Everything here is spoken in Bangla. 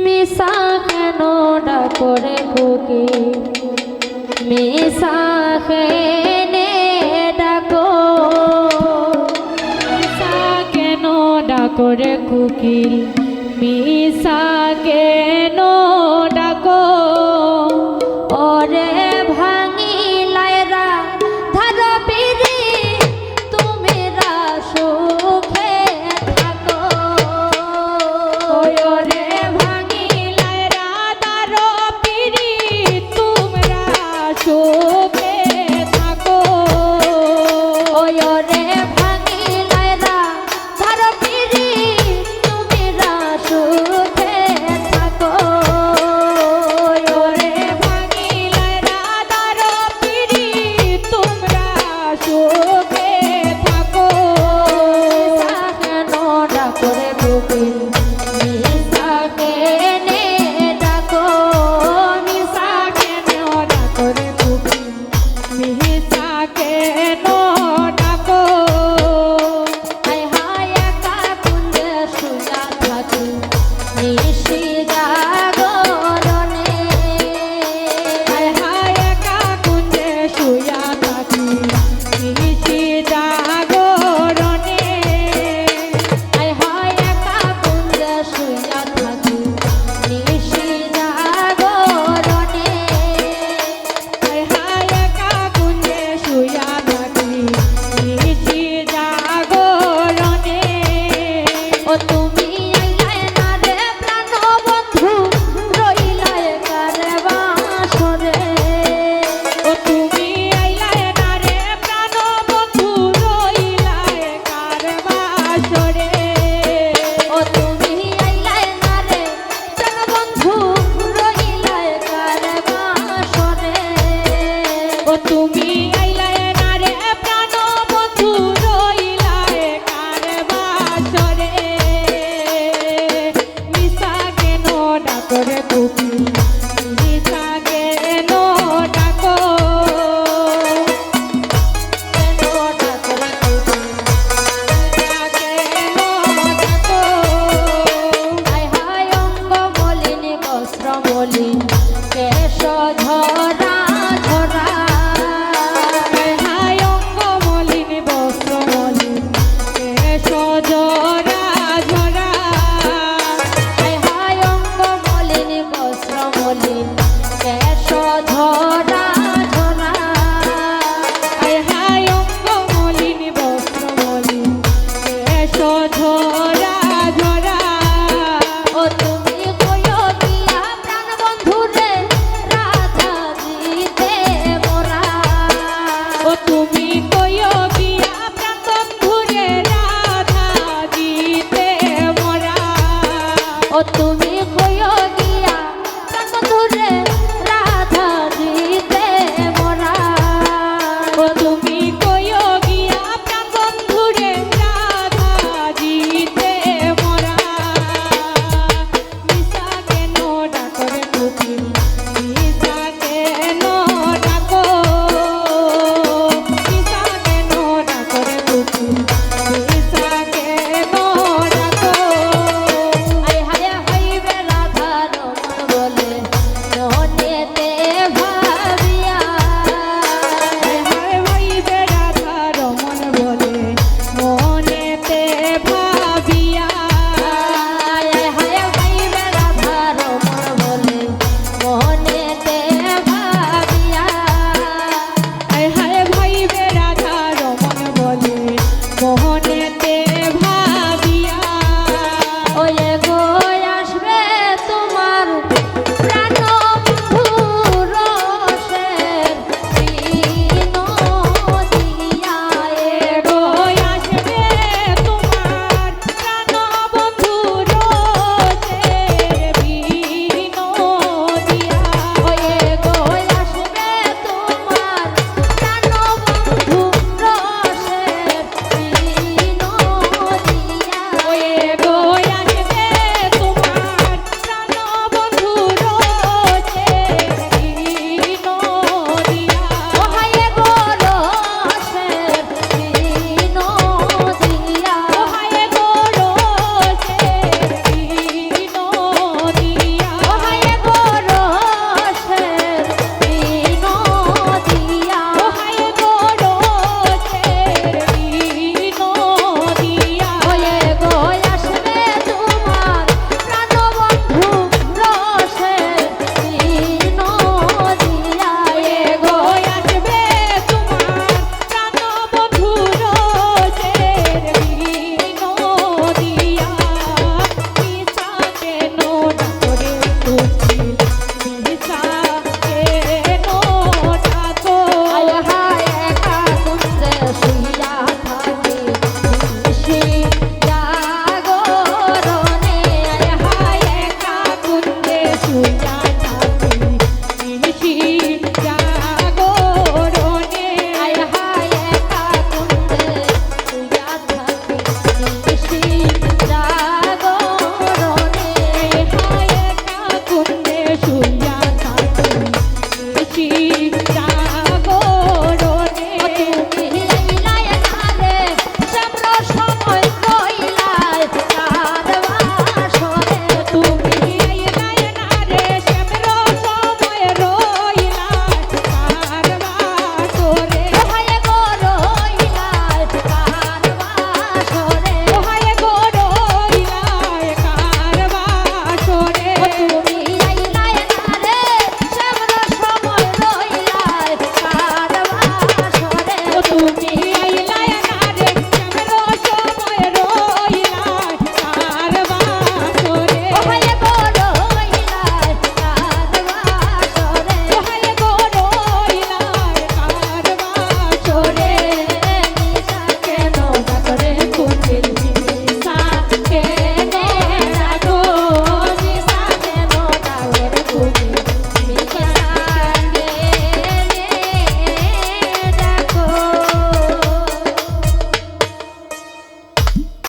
মিশা কেন ডাকরে কুকি মিশা কেনে ডাকো মিশা কেন ডাকরে কুকিল মিশা কেন ডাকো ওরে ভাঙি লায়রা ধার পিরি তুমি সুখে থাকো ওরে ভাঙি লায়রা ধার পিরি তোমরা সুখে থাকো ওরে ভাঙি লায়রা ধার পিরি তোমরা সুখে থাকো ওরে ভাঙি লায়রা ধার পিরি তোমরা সুখে থাকো সাকেন ডাকরে বুকে মিশা কেনে ডাকো মিশা কেন ডাকরে বুকে মিশা কেন ডাকো হায় হায় একা কুঞ্জে শুয়া থাকি নিশি জাগরণে হায় হায় একা কুঞ্জে শুয়া থাকি নিশি জাগরণে হায় হায় একা কুঞ্জে শুয়া থাকি নিশি জাগরণে হায় হায় একা কুঞ্জে শুয়া থাকি নিশি জাগরণে ও তুমি আইলে না রে প্রাণ বন্ধু রইলে কারে বাসরে ও তুমি আইলে না রে প্রাণ বন্ধু রইলে কারে বাসরে ও তুমি আইলে না রে প্রাণ বন্ধু রইলে কারে বাসরে ও তুমি আইলে না রে প্রাণ বন্ধু রইলে কারে বাসরে মিশা কেন ডাকরে